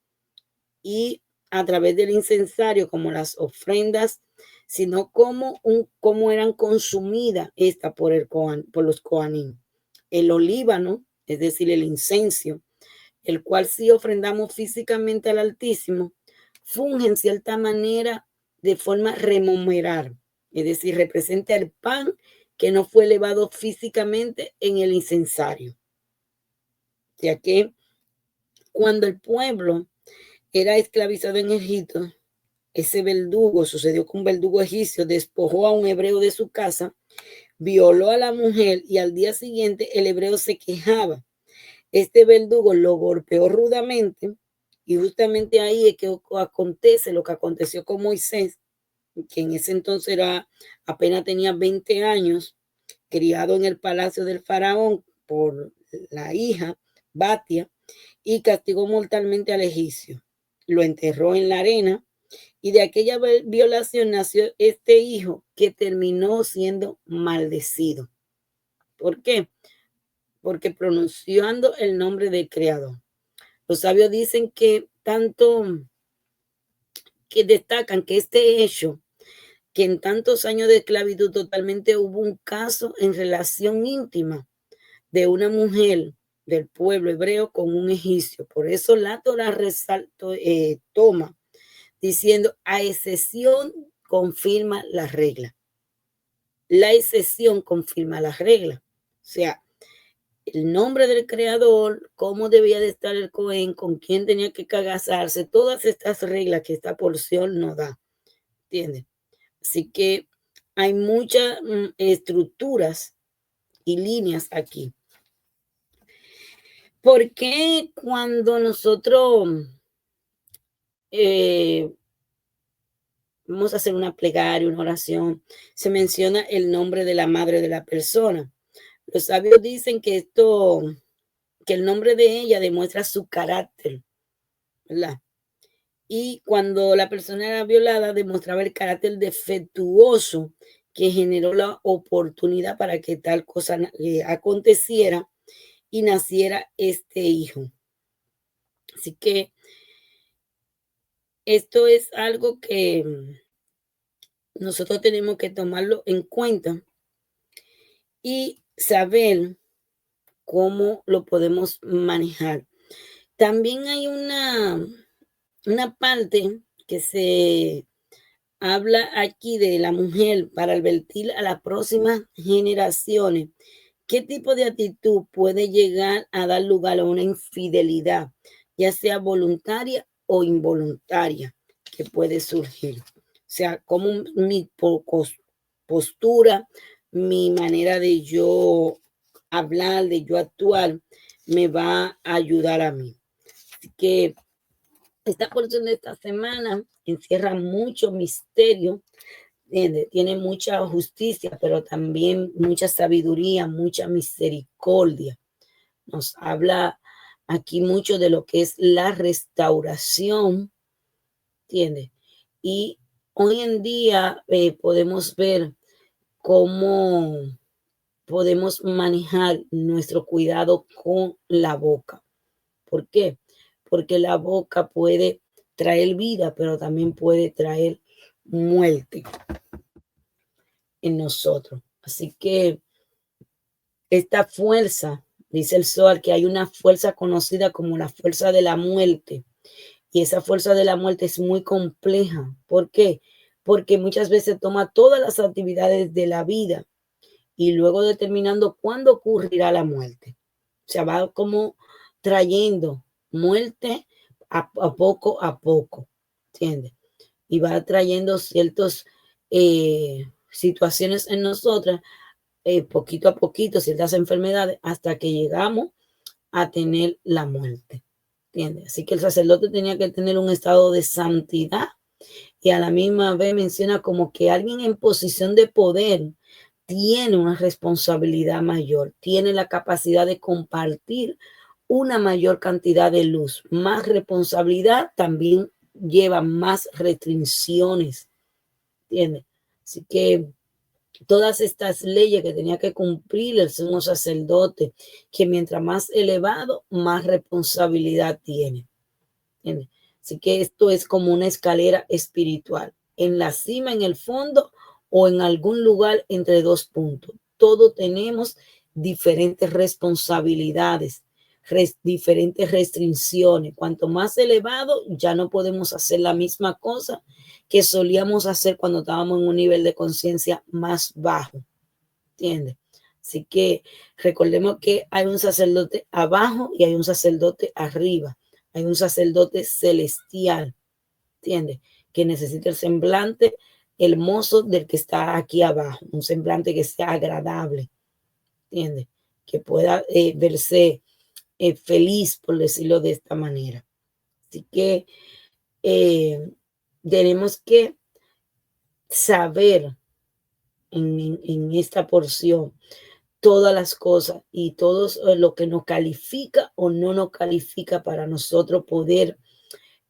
y a través del incensario, como las ofrendas, sino cómo eran consumidas esta por los Coanim. El olíbano, es decir, el incenso, el cual si ofrendamos físicamente al Altísimo, funge en cierta manera de forma rememorar, es decir, representa el pan que no fue elevado físicamente en el incensario. Ya que cuando el pueblo era esclavizado en Egipto, ese verdugo, sucedió que un verdugo egipcio despojó a un hebreo de su casa, violó a la mujer y al día siguiente el hebreo se quejaba. Este verdugo lo golpeó rudamente y justamente ahí es que acontece lo que aconteció con Moisés, que en ese entonces apenas tenía 20 años, criado en el palacio del faraón por la hija Batia, y castigó mortalmente al egipcio. Lo enterró en la arena y de aquella violación nació este hijo que terminó siendo maldecido. ¿Por qué? Porque pronunciando el nombre del Creador. Los sabios dicen que tanto que destacan que este hecho, que en tantos años de esclavitud totalmente hubo un caso en relación íntima de una mujer del pueblo hebreo con un egipcio. Por eso la Torah toma diciendo, a excepción confirma la regla. La excepción confirma la regla. O sea, el nombre del creador, cómo debía de estar el Cohen, con quién tenía que casarse, todas estas reglas que esta porción nos da. ¿Entiendes? Así que hay muchas estructuras y líneas aquí. ¿Por qué cuando nosotros vamos a hacer una plegaria, una oración, se menciona el nombre de la madre de la persona? Los sabios dicen que que el nombre de ella demuestra su carácter, ¿verdad? Y cuando la persona era violada, demostraba el carácter defectuoso que generó la oportunidad para que tal cosa aconteciera, y naciera este hijo. Así que esto es algo que nosotros tenemos que tomarlo en cuenta y saber cómo lo podemos manejar. También hay una parte que se habla aquí de la mujer para advertir a las próximas generaciones qué tipo de actitud puede llegar a dar lugar a una infidelidad, ya sea voluntaria o involuntaria, que puede surgir. O sea, como postura, mi manera de yo hablar, de yo actuar, me va a ayudar a mí. Así que esta porción de esta semana encierra mucho misterio, tiene mucha justicia, pero también mucha sabiduría, mucha misericordia. Nos habla aquí mucho de lo que es la restauración, ¿entiendes? Y hoy en día podemos ver cómo podemos manejar nuestro cuidado con la boca. ¿Por qué? Porque la boca puede traer vida, pero también puede traer muerte en nosotros. Así que esta fuerza, dice el Zohar, que hay una fuerza conocida como la fuerza de la muerte. Y esa fuerza de la muerte es muy compleja. ¿Por qué? Porque muchas veces toma todas las actividades de la vida y luego determinando cuándo ocurrirá la muerte. O sea, va como trayendo muerte a poco, ¿entiendes? Y va trayendo ciertas situaciones en nosotras, poquito a poquito, ciertas enfermedades, hasta que llegamos a tener la muerte, ¿entiendes? Así que el sacerdote tenía que tener un estado de santidad y a la misma vez menciona como que alguien en posición de poder tiene una responsabilidad mayor, tiene la capacidad de compartir una mayor cantidad de luz. Más responsabilidad también lleva más restricciones, ¿entiendes? Así que todas estas leyes que tenía que cumplir el sumo sacerdote, que mientras más elevado, más responsabilidad tiene, ¿entiendes? Así que esto es como una escalera espiritual. En la cima, en el fondo o en algún lugar entre dos puntos. Todos tenemos diferentes responsabilidades, diferentes restricciones. Cuanto más elevado, ya no podemos hacer la misma cosa que solíamos hacer cuando estábamos en un nivel de conciencia más bajo. ¿Entiendes? Así que recordemos que hay un sacerdote abajo y hay un sacerdote arriba. Hay un sacerdote celestial, ¿entiendes? Que necesita el semblante hermoso del que está aquí abajo, un semblante que sea agradable, ¿entiendes? Que pueda verse feliz, por decirlo de esta manera. Así que eh, tenemos que saber en esta porción todas las cosas y todo lo que nos califica o no nos califica para nosotros poder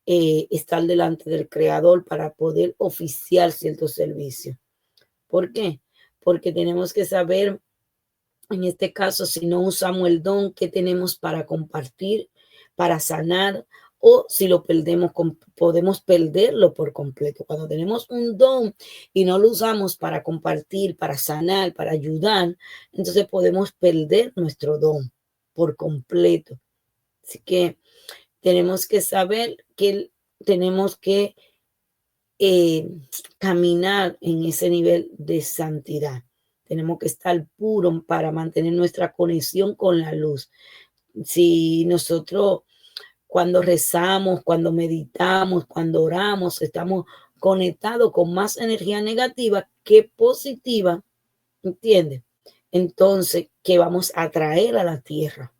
estar delante del creador, para poder oficiar ciertos servicios. ¿Por qué? Porque tenemos que saber, en este caso, si no usamos el don que tenemos para compartir, para sanar, o si lo perdemos, podemos perderlo por completo. Cuando tenemos un don y no lo usamos para compartir, para sanar, para ayudar, entonces podemos perder nuestro don por completo. Así que tenemos que saber que tenemos que eh, caminar en ese nivel de santidad. Tenemos que estar puros para mantener nuestra conexión con la luz. Si nosotros cuando rezamos, cuando meditamos, cuando oramos, estamos conectados con más energía negativa que positiva, ¿entiendes? Entonces, ¿qué vamos a traer a la tierra?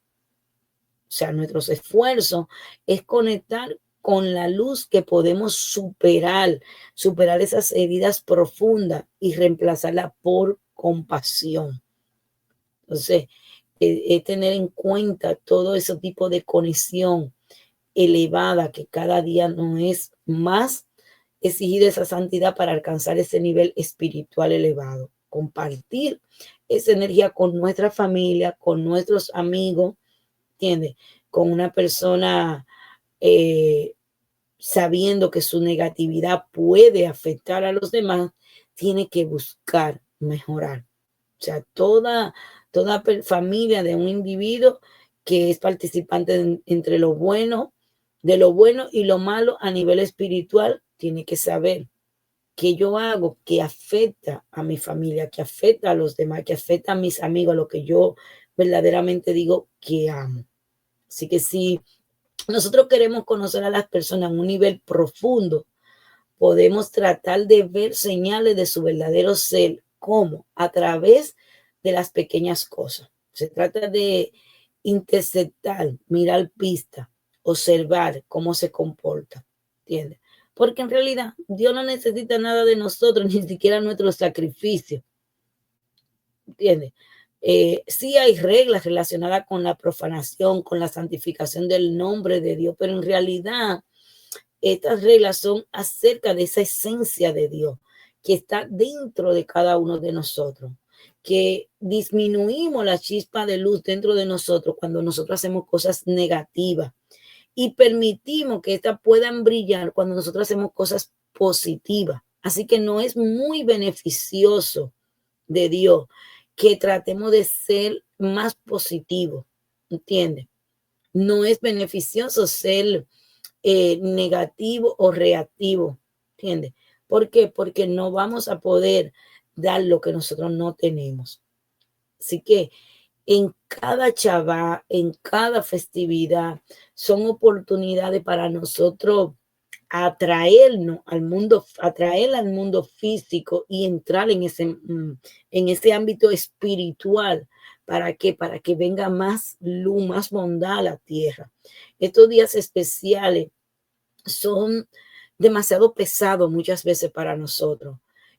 O sea, nuestros esfuerzos es conectar con la luz que podemos superar esas heridas profundas y reemplazarla por compasión. Entonces, es tener en cuenta todo ese tipo de conexión elevada que cada día no es más exigir esa santidad para alcanzar ese nivel espiritual elevado. Compartir esa energía con nuestra familia, con nuestros amigos, ¿entiendes? Con una persona eh, sabiendo que su negatividad puede afectar a los demás, tiene que buscar mejorar. O sea, toda familia de un individuo que es participante entre lo bueno, de lo bueno y lo malo a nivel espiritual, tiene que saber que yo hago que afecta a mi familia, que afecta a los demás, que afecta a mis amigos, a lo que yo verdaderamente digo que amo. Así que si nosotros queremos conocer a las personas a un nivel profundo, podemos tratar de ver señales de su verdadero ser, como a través de las pequeñas cosas. Se trata de interceptar, mirar pista, observar cómo se comporta, ¿entiendes? Porque en realidad Dios no necesita nada de nosotros, ni siquiera nuestro sacrificio, ¿entiendes? Sí hay reglas relacionadas con la profanación, con la santificación del nombre de Dios, pero en realidad estas reglas son acerca de esa esencia de Dios que está dentro de cada uno de nosotros, que disminuimos la chispa de luz dentro de nosotros cuando nosotros hacemos cosas negativas y permitimos que éstas puedan brillar cuando nosotros hacemos cosas positivas. Así que no es muy beneficioso de Dios que tratemos de ser más positivos, ¿entiendes? No es beneficioso ser negativo o reactivo, ¿entiendes? ¿Por qué? Porque no vamos a poder dar lo que nosotros no tenemos. Así que en cada Shabbat, en cada festividad, son oportunidades para nosotros atraer al mundo físico y entrar en ese ámbito espiritual. ¿Para qué? Para que venga más luz, más bondad a la tierra. Estos días especiales son demasiado pesados muchas veces para nosotros.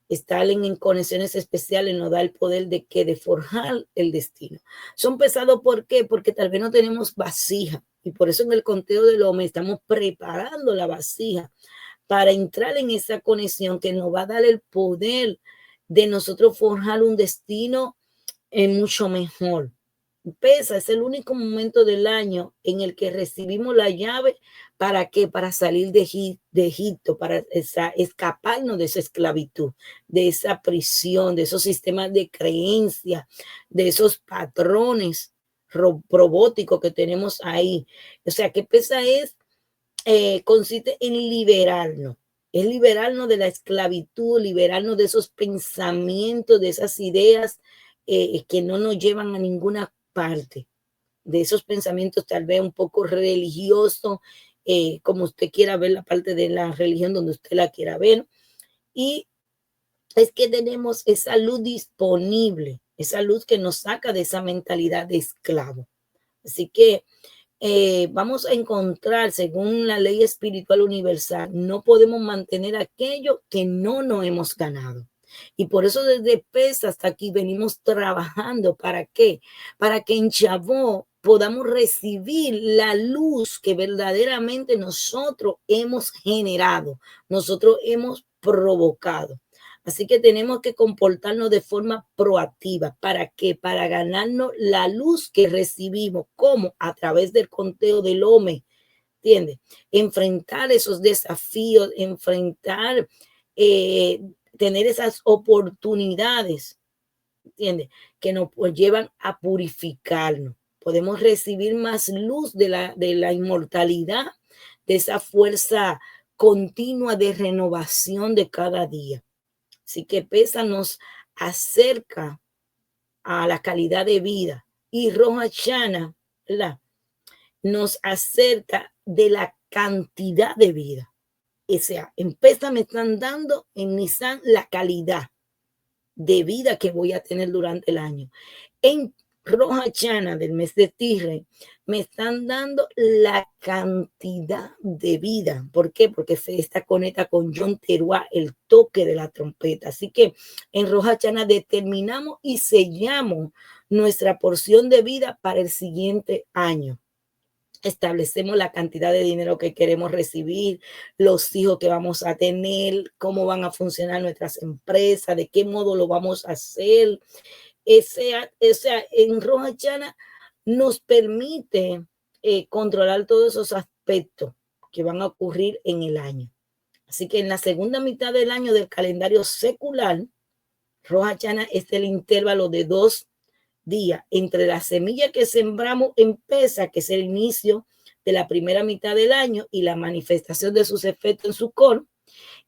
Estar en conexiones especiales nos da el poder de forjar el destino. Son pesados, ¿por qué? Porque tal vez no tenemos vasija. Y por eso en el conteo del hombre estamos preparando la vasija para entrar en esa conexión que nos va a dar el poder de nosotros forjar un destino mucho mejor. Pesa, es el único momento del año en el que recibimos la llave. ¿Para qué? Para salir de Egipto, para escaparnos de esa esclavitud, de esa prisión, de esos sistemas de creencia, de esos patrones robóticos que tenemos ahí. O sea, que pesa consiste en liberarnos. Es liberarnos de la esclavitud, liberarnos de esos pensamientos, de esas ideas que no nos llevan a ninguna parte, de esos pensamientos tal vez un poco religiosos, como usted quiera ver la parte de la religión donde usted la quiera ver. Y es que tenemos esa luz disponible, esa luz que nos saca de esa mentalidad de esclavo. Así que vamos a encontrar, según la ley espiritual universal, no podemos mantener aquello que no nos hemos ganado. Y por eso desde PES hasta aquí venimos trabajando. ¿Para qué? Para que en Chabó podamos recibir la luz que verdaderamente nosotros hemos generado, nosotros hemos provocado. Así que tenemos que comportarnos de forma proactiva. ¿Para qué? Para ganarnos la luz que recibimos, como a través del conteo del OME, ¿entiendes? Enfrentar esos desafíos, eh, tener esas oportunidades, ¿entiendes? Que nos llevan a purificarnos. Podemos recibir más luz de la inmortalidad, de esa fuerza continua de renovación de cada día. Así que PESA nos acerca a la calidad de vida y Rosh Hashanah, ¿verdad?, nos acerca de la cantidad de vida. O sea, en PESA me están dando en Nisan la calidad de vida que voy a tener durante el año. En Rosh Hashanah del mes de Tishrei me están dando la cantidad de vida. ¿Por qué? Porque se está conecta con Yom Teruah, el toque de la trompeta. Así que en Rosh Hashanah determinamos y sellamos nuestra porción de vida para el siguiente año. Establecemos la cantidad de dinero que queremos recibir, los hijos que vamos a tener, cómo van a funcionar nuestras empresas, de qué modo lo vamos a hacer. En Rosh Hashanah nos permite controlar todos esos aspectos que van a ocurrir en el año. Así que en la segunda mitad del año del calendario secular, Rosh Hashanah es el intervalo de 2 días entre la semilla que sembramos en Pesach, que es el inicio de la primera mitad del año, y la manifestación de sus efectos en Sukkot.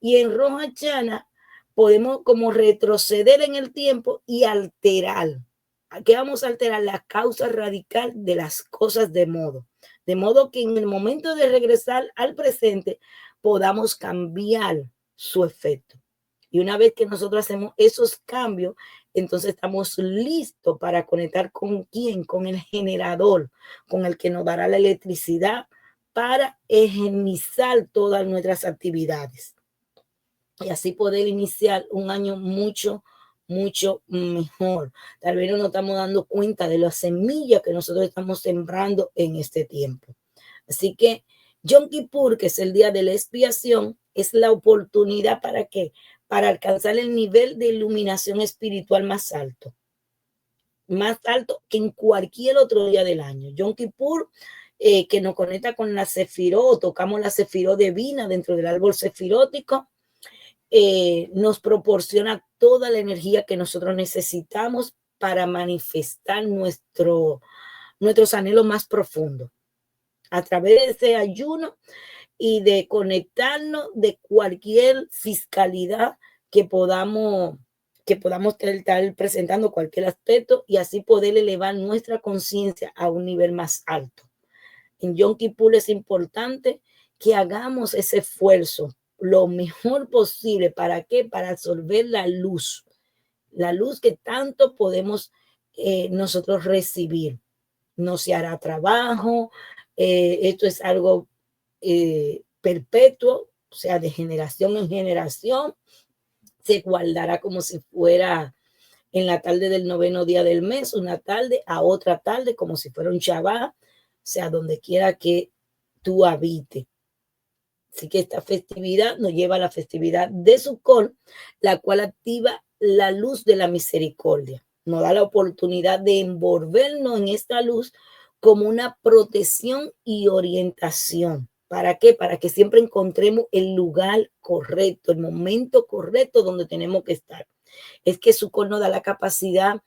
Y en Rosh Hashanah podemos como retroceder en el tiempo y alterar. ¿Qué vamos a alterar? La causa radical de las cosas de modo que en el momento de regresar al presente podamos cambiar su efecto. Y una vez que nosotros hacemos esos cambios, entonces estamos listos para conectar con quién, con el generador, con el que nos dará la electricidad para higienizar todas nuestras actividades. Y así poder iniciar un año mucho mejor. Tal vez no nos estamos dando cuenta de las semillas que nosotros estamos sembrando en este tiempo. Así que Yom Kippur, que es el día de la expiación, es la oportunidad para ¿qué? Para alcanzar el nivel de iluminación espiritual más alto que en cualquier otro día del año. Yom Kippur, que nos conecta con la Sefirot, tocamos la Sefirot divina dentro del árbol sefirótico, nos proporciona toda la energía que nosotros necesitamos para manifestar nuestros anhelos más profundos a través de ese ayuno y de conectarnos de cualquier fiscalidad que podamos estar presentando, cualquier aspecto, y así poder elevar nuestra conciencia a un nivel más alto. En Yom Kippur es importante que hagamos ese esfuerzo lo mejor posible. ¿Para qué? Para absorber la luz que tanto podemos nosotros recibir. No se hará trabajo, esto es algo perpetuo, o sea, de generación en generación, se guardará como si fuera en la tarde del 9º día del mes, una tarde a otra tarde, como si fuera un Shabbat, o sea, donde quiera que tú habites. Así que esta festividad nos lleva a la festividad de Sukkot, la cual activa la luz de la misericordia. Nos da la oportunidad de envolvernos en esta luz como una protección y orientación. ¿Para qué? Para que siempre encontremos el lugar correcto, el momento correcto donde tenemos que estar. Es que Sukkot nos da la capacidad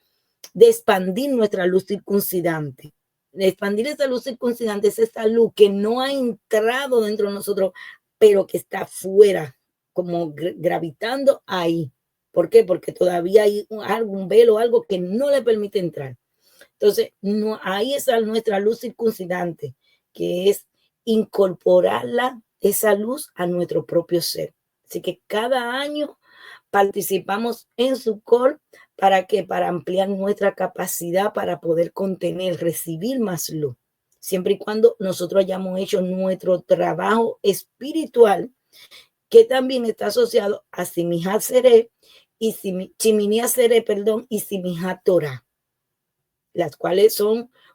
de expandir nuestra luz circuncidante. De expandir esa luz circuncidante es esa luz que no ha entrado dentro de nosotros, pero que está fuera, como gravitando ahí. ¿Por qué? Porque todavía hay un velo, algo que no le permite entrar. Entonces, no, ahí está nuestra luz circuncidante, que es incorporarla, esa luz, a nuestro propio ser. Así que cada año participamos en Sukkot. ¿Para qué? Para ampliar nuestra capacidad para poder contener, recibir más luz. Siempre y cuando nosotros hayamos hecho nuestro trabajo espiritual, que también está asociado a Simijat Seré y Shemini Seré, y Simijat Torah, las cuales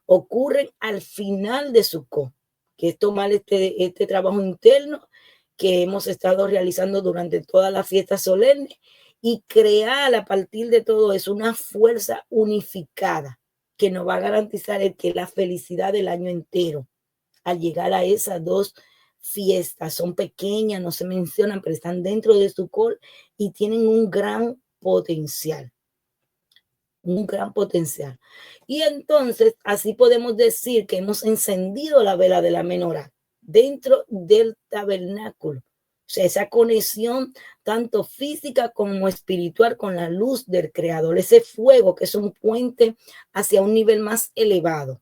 ocurren al final de Sukkot, que es tomar este trabajo interno que hemos estado realizando durante toda la fiesta solemne y crear a partir de todo eso una fuerza unificada que nos va a garantizar la felicidad del año entero al llegar a esas dos fiestas. Son pequeñas, no se mencionan, pero están dentro de Sukkot y tienen un gran potencial. Y entonces así podemos decir que hemos encendido la vela de la menorá dentro del tabernáculo. O sea, esa conexión tanto física como espiritual con la luz del Creador, ese fuego que es un puente hacia un nivel más elevado,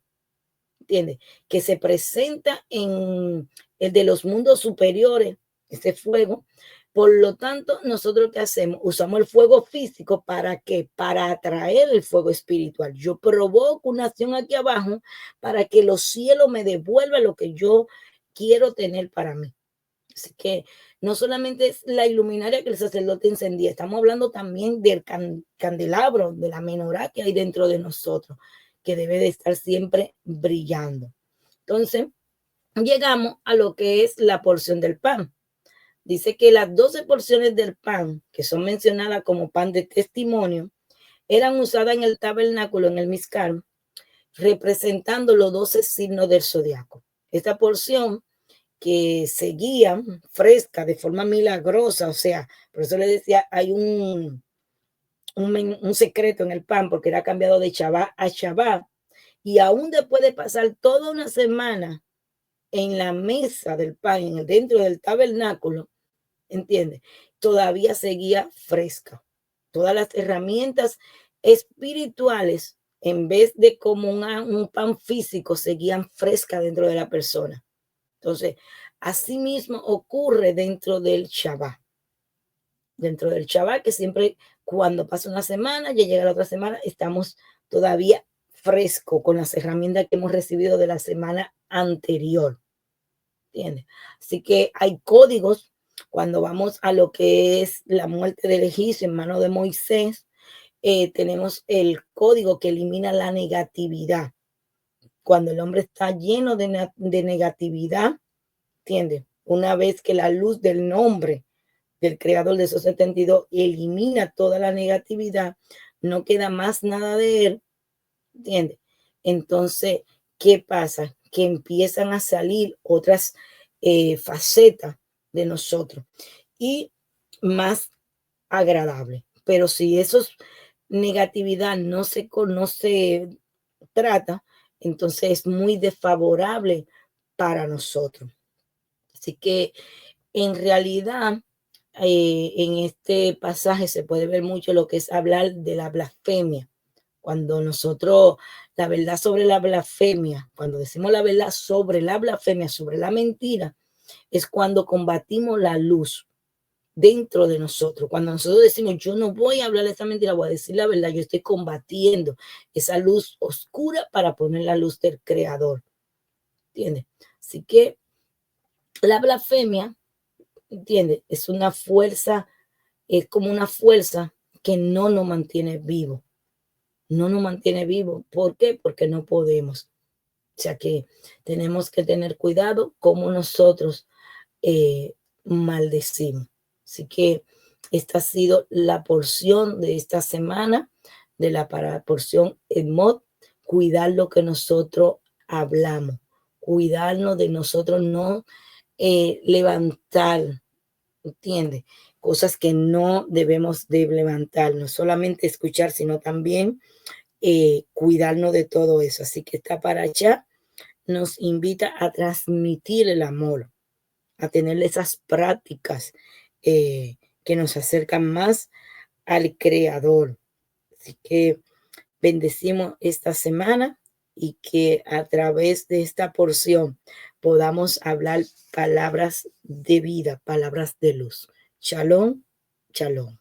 ¿entiendes? Que se presenta en el de los mundos superiores, ese fuego. Por lo tanto, nosotros ¿qué hacemos? Usamos el fuego físico. ¿Para qué? Para atraer el fuego espiritual. Yo provoco una acción aquí abajo para que los cielos me devuelvan lo que yo quiero tener para mí. Así que no solamente es la iluminaria que el sacerdote encendía, estamos hablando también del candelabro, de la menorá que hay dentro de nosotros, que debe de estar siempre brillando. Entonces, llegamos a lo que es la porción del pan. Dice que las 12 porciones del pan, que son mencionadas como pan de testimonio, eran usadas en el tabernáculo, en el Mizcar, representando los 12 signos del zodiaco. Esta porción que seguía fresca de forma milagrosa, o sea, por eso le decía, hay un secreto en el pan, porque era cambiado de Shabbat a Shabbat, y aún después de pasar toda una semana en la mesa del pan, dentro del tabernáculo, ¿entiendes? Todavía seguía fresca. Todas las herramientas espirituales, en vez de como un pan físico, seguían frescas dentro de la persona. Entonces, así mismo ocurre dentro del Shabbat. Dentro del Shabbat, que siempre cuando pasa una semana, ya llega la otra semana, estamos todavía fresco con las herramientas que hemos recibido de la semana anterior. ¿Entiendes? Así que hay códigos cuando vamos a lo que es la muerte del egipcio en mano de Moisés. Tenemos el código que elimina la negatividad. Cuando el hombre está lleno de negatividad, ¿entiendes? Una vez que la luz del nombre del creador de esos 72 elimina toda la negatividad, no queda más nada de él, ¿entiendes? Entonces, ¿qué pasa? Que empiezan a salir otras facetas de nosotros y más agradable. Pero si esos negatividad no se trata, entonces es muy desfavorable para nosotros. Así que en realidad, en este pasaje se puede ver mucho lo que es hablar de la blasfemia. Cuando nosotros, la verdad sobre la blasfemia, cuando decimos la verdad sobre la blasfemia, sobre la mentira, es cuando combatimos la luz dentro de nosotros. Cuando nosotros decimos, yo no voy a hablar de esta mentira, voy a decir la verdad, yo estoy combatiendo esa luz oscura para poner la luz del creador. ¿Entiendes? Así que la blasfemia, ¿entiendes? Es una fuerza, es como una fuerza que no nos mantiene vivos. No nos mantiene vivos. ¿Por qué? Porque no podemos. O sea que tenemos que tener cuidado como nosotros maldecimos. Así que esta ha sido la porción de esta semana, de la porción Emot, cuidar lo que nosotros hablamos, cuidarnos de nosotros no levantar, ¿entiendes? Cosas que no debemos de levantar, no solamente escuchar, sino también cuidarnos de todo eso. Así que esta paracha nos invita a transmitir el amor, a tener esas prácticas que nos acercan más al Creador. Así que bendecimos esta semana y que a través de esta porción podamos hablar palabras de vida, palabras de luz. Shalom, shalom.